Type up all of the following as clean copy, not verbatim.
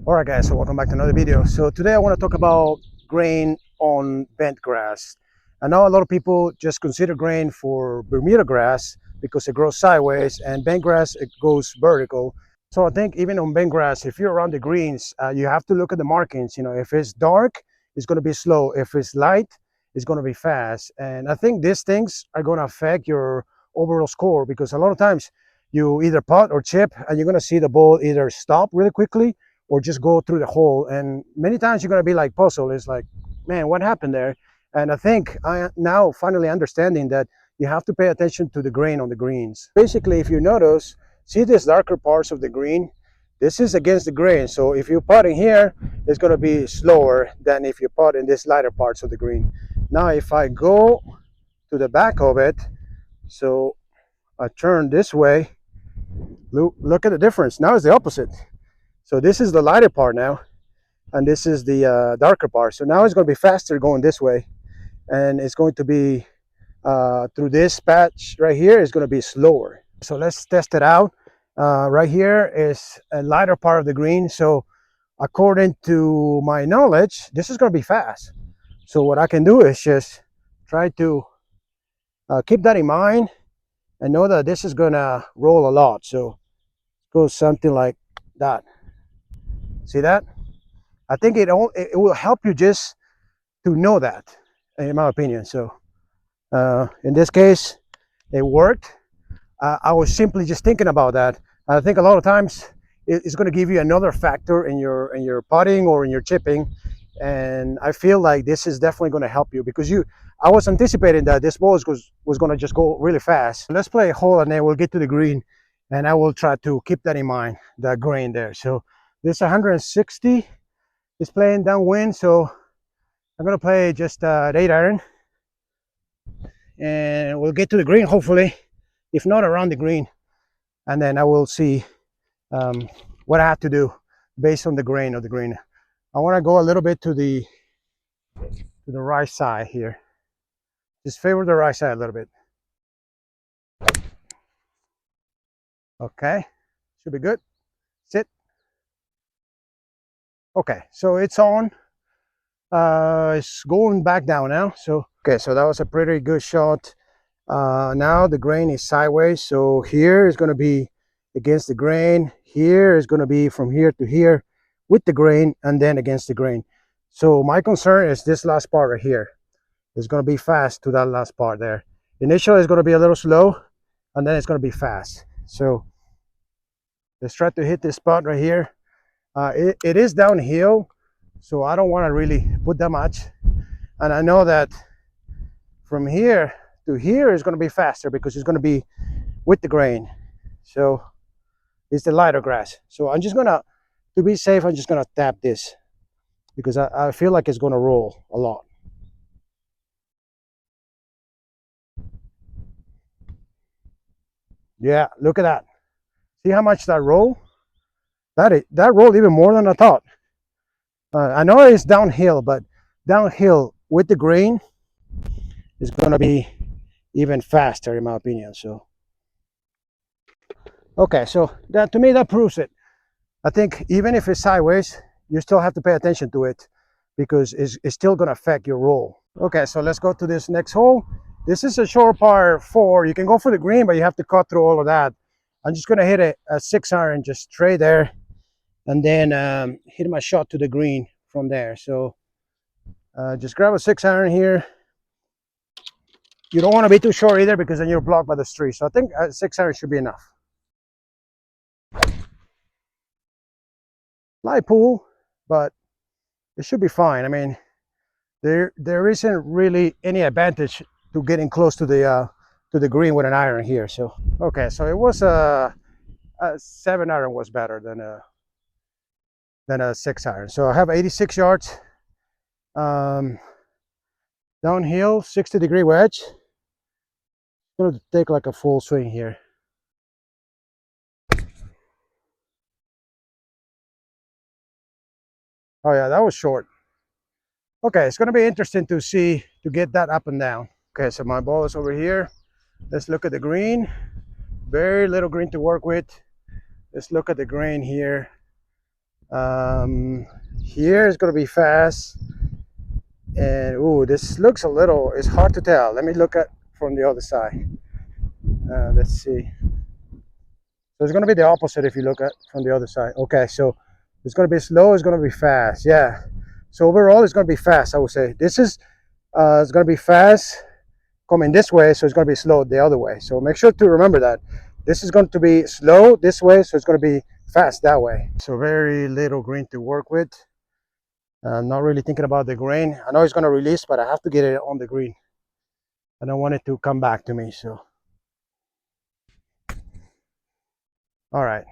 Alright guys, so welcome back to another video. So today I want to talk about grain on bent grass. I know a lot of people just consider grain for Bermuda grass because it grows sideways, and bent grass it goes vertical. So I think even on bent grass, if you're around the greens, you have to look at the markings. You know, if it's dark, it's going to be slow. If it's light, it's going to be fast. And I think these things are going to affect your overall score, because a lot of times you either putt or chip and you're going to see the ball either stop really quickly or just go through the hole. And many times you're going to be like puzzled. It's like, man, what happened there? And I think I am now finally understanding that you have to pay attention to the grain on the greens. Basically, if you notice, see these darker parts of the green? This is against the grain. So if you putt in here, it's going to be slower than if you putt in these lighter parts of the green. Now, if I go to the back of it, so I turn this way, look at the difference. Now it's the opposite. So this is the lighter part now, and this is the darker part. So now it's going to be faster going this way, and it's going to be through this patch right here is going to be slower. So let's test it out. Right here is a lighter part of the green. So according to my knowledge, this is going to be fast. So what I can do is just try to keep that in mind and know that this is going to roll a lot. So go something like that. See that? I think it will help you just to know that, in my opinion. So in this case, it worked. I was simply just thinking about that. I think a lot of times it's going to give you another factor in your putting or in your chipping, and I feel like this is definitely going to help you, because I was anticipating that this ball was going to just go really fast. Let's play a hole and then we'll get to the green, and I will try to keep that in mind, the grain there. So this 160 is playing downwind, so I'm going to play just 8-iron, and we'll get to the green hopefully, if not around the green, and then I will see what I have to do based on the grain of the green. I want to go a little bit to the right side here. Just favor the right side a little bit. Okay, should be good. Sit. Okay, so it's on. It's going back down now. So okay, so that was a pretty good shot. Now the grain is sideways, so here is going to be against the grain. Here is going to be from here to here with the grain, and then against the grain. So my concern is this last part right here. It's going to be fast to that last part there. Initially it's going to be a little slow, and then it's going to be fast. So let's try to hit this spot right here. It is downhill, so I don't want to really put that much, and I know that from here to here is going to be faster because it's going to be with the grain. So it's the lighter grass. So I'm just gonna, to be safe, I'm just gonna tap this, because I feel like it's gonna roll a lot. Yeah, look at that. See how much that roll? That rolled even more than I thought. I know it's downhill, but downhill with the grain is gonna be even faster in my opinion. So okay, so that, to me, that proves it. I think even if it's sideways, you still have to pay attention to it, because it's still going to affect your roll. Okay, so let's go to this next hole. This is a short par 4. You can go for the green, but you have to cut through all of that. I'm just going to hit a 6-iron just straight there, and then hit my shot to the green from there. So just grab a 6-iron here. You don't want to be too short either, because then you're blocked by the tree. So I think a 6-iron should be enough. Light pool, but it should be fine. I mean, there isn't really any advantage to getting close to the green with an iron here. So okay, so it was a 7-iron was better than a 6-iron. So I have 86 yards. Downhill, 60-degree wedge. I'm going to take like a full swing here. Oh yeah, that was short. Okay, it's going to be interesting to see, to get that up and down. Okay, so my ball is over here. Let's look at the green. Very little green to work with. Let's look at the grain here. Here is going to be fast. And ooh, this looks a little, it's hard to tell. Let me look at from the other side. Let's see. So it's going to be the opposite if you look at from the other side. Okay, so it's going to be slow, it's going to be fast. Yeah. So overall, it's going to be fast, I would say. This is, it's going to be fast coming this way, so it's going to be slow the other way. So make sure to remember that. This is going to be slow this way, so it's going to be fast that way. So very little green to work with. I'm not really thinking about the grain. I know it's going to release, but I have to get it on the green. I don't want it to come back to me. So, all right.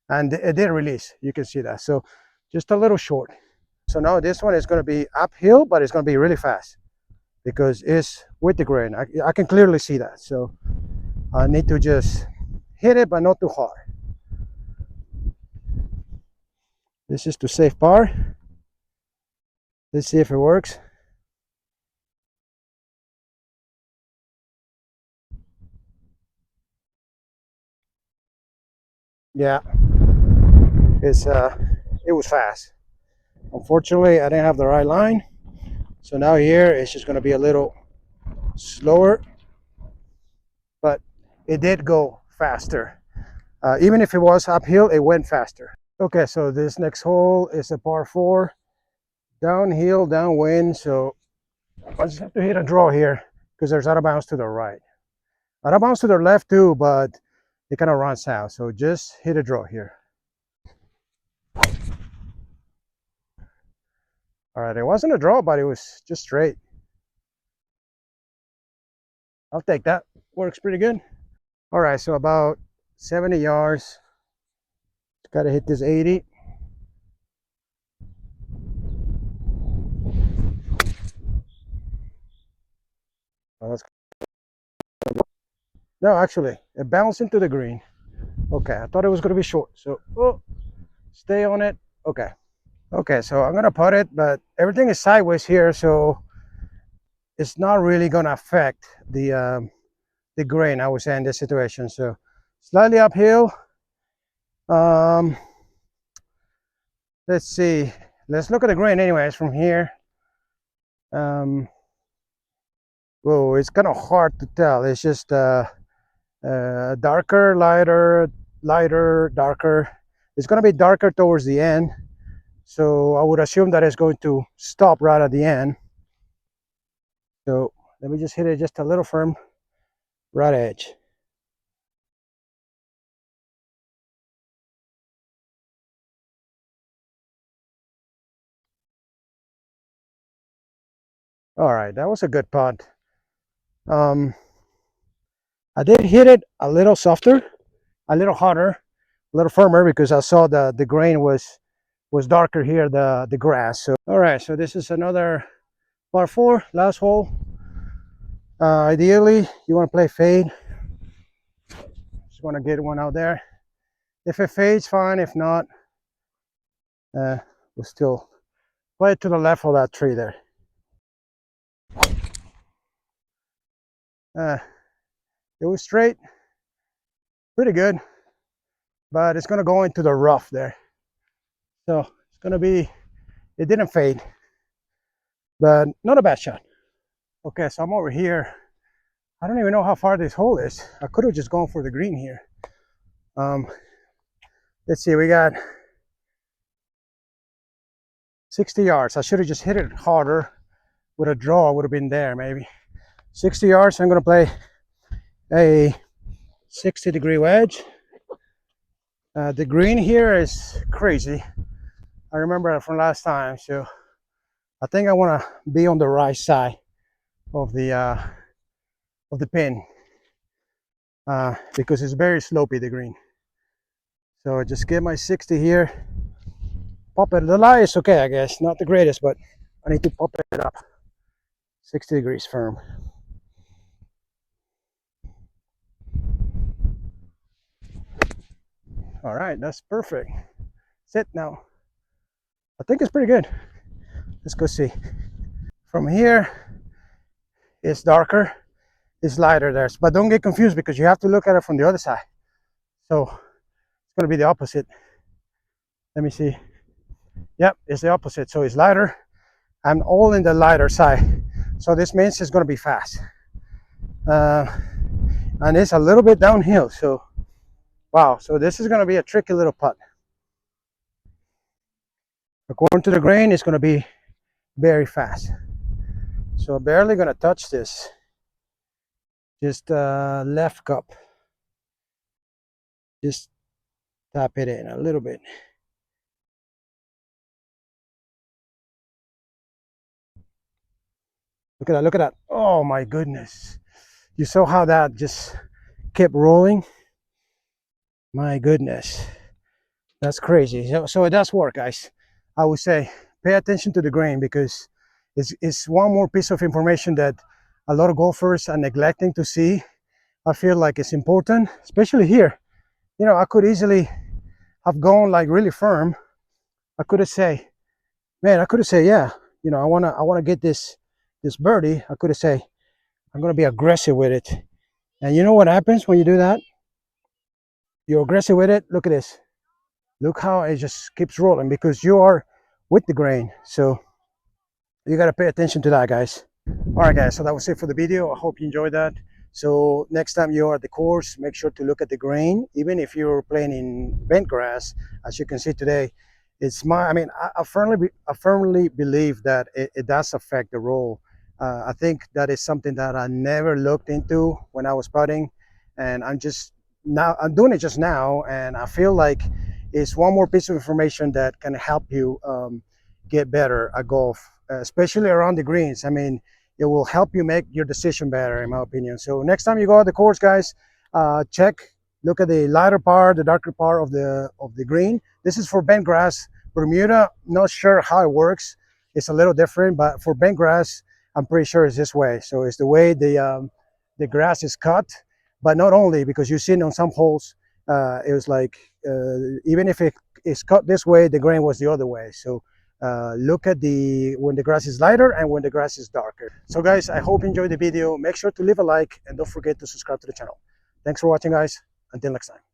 And it did release. You can see that. So just a little short. So now this one is going to be uphill, but it's going to be really fast because it's with the grain. I can clearly see that. So I need to just hit it, but not too hard. This is to save par. Let's see if it works. Yeah, it was fast. Unfortunately, I didn't have the right line. So now here it's just going to be a little slower, but it did go faster. Even if it was uphill, it went faster. Okay, so this next hole is a par 4, downhill, downwind. So I just have to hit a draw here because there's out of bounds to the right. Out of bounds to the left too, but it kind of runs out. So just hit a draw here. All right, it wasn't a draw, but it was just straight. I'll take that. Works pretty good. All right, so about 70 yards. Got to hit this 80. Oh, no, actually, it bounced into the green. Okay, I thought it was going to be short. So, stay on it. Okay. Okay, so I'm going to putt it, but everything is sideways here, so it's not really going to affect the grain, I would say, in this situation. So, slightly uphill. Let's see. Let's look at the grain anyways from here. Whoa, it's kind of hard to tell. It's just darker, lighter, lighter, darker. It's going to be darker towards the end. So I would assume that it's going to stop right at the end. So let me just hit it just a little firm, right edge. All right, that was a good putt. I did hit it a little softer, a little harder, a little firmer because I saw the grain was darker here, the grass. So all right, so this is another par 4, last hole. Ideally, you want to play fade. Just want to get one out there. If it fades, fine. If not, we'll still play it to the left of that tree there. It was straight, pretty good, but it's going to go into the rough there. So it's going to be, it didn't fade, but not a bad shot. Okay, so I'm over here. I don't even know how far this hole is. I could have just gone for the green here. Let's see, we got 60 yards. I should have just hit it harder with a draw. Would have been there maybe. 60 yards. I'm going to play a 60-degree wedge. The green here is crazy. I remember it from last time, so I think I want to be on the right side of the pin because it's very slopey, the green. So I just get my 60 here, pop it. The lie is okay, I guess, not the greatest, but I need to pop it up 60 degrees firm. All right, that's perfect. Sit now. I think it's pretty good. Let's go see. From here, it's darker, it's lighter there, but don't get confused because you have to look at it from the other side. So it's going to be the opposite. Let me see. Yep, it's the opposite. So it's lighter. I'm all in the lighter side. So this means it's going to be fast. Uh, and it's a little bit downhill. So, wow. So this is going to be a tricky little putt. According to the grain, it's going to be very fast. So barely going to touch this. Just left cup. Just tap it in a little bit. Look at that, look at that. Oh my goodness. You saw how that just kept rolling? My goodness. That's crazy. So it does work, guys. I would say pay attention to the grain, because it's one more piece of information that a lot of golfers are neglecting to see. I feel like it's important, especially here. You know, I could easily have gone like really firm. I could have said, man, I could have said, yeah, you know, I wanna get this birdie. I could have said, I'm gonna be aggressive with it. And you know what happens when you do that? You're aggressive with it. Look at this. Look how it just keeps rolling, because you are with the grain. So you got to pay attention to that, guys. All right, guys, so that was it for the video. I hope you enjoyed that. So next time you're at the course, make sure to look at the grain. Even if you're playing in bent grass, as you can see today, I firmly believe that it does affect the roll. I think that is something that I never looked into when I was putting, and I'm doing it just now, and I feel like it's one more piece of information that can help you get better at golf, especially around the greens. I mean, it will help you make your decision better, in my opinion. So next time you go out the course, guys, look at the lighter part, the darker part of the green. This is for bent grass. Bermuda, not sure how it works. It's a little different, but for bent grass, I'm pretty sure it's this way. So it's the way the grass is cut, but not only, because you've seen on some holes, it was like, even if it is cut this way, the grain was the other way. So look at when the grass is lighter and when the grass is darker. So guys, I hope you enjoyed the video. Make sure to leave a like, and don't forget to subscribe to the channel. Thanks for watching, guys. Until next time.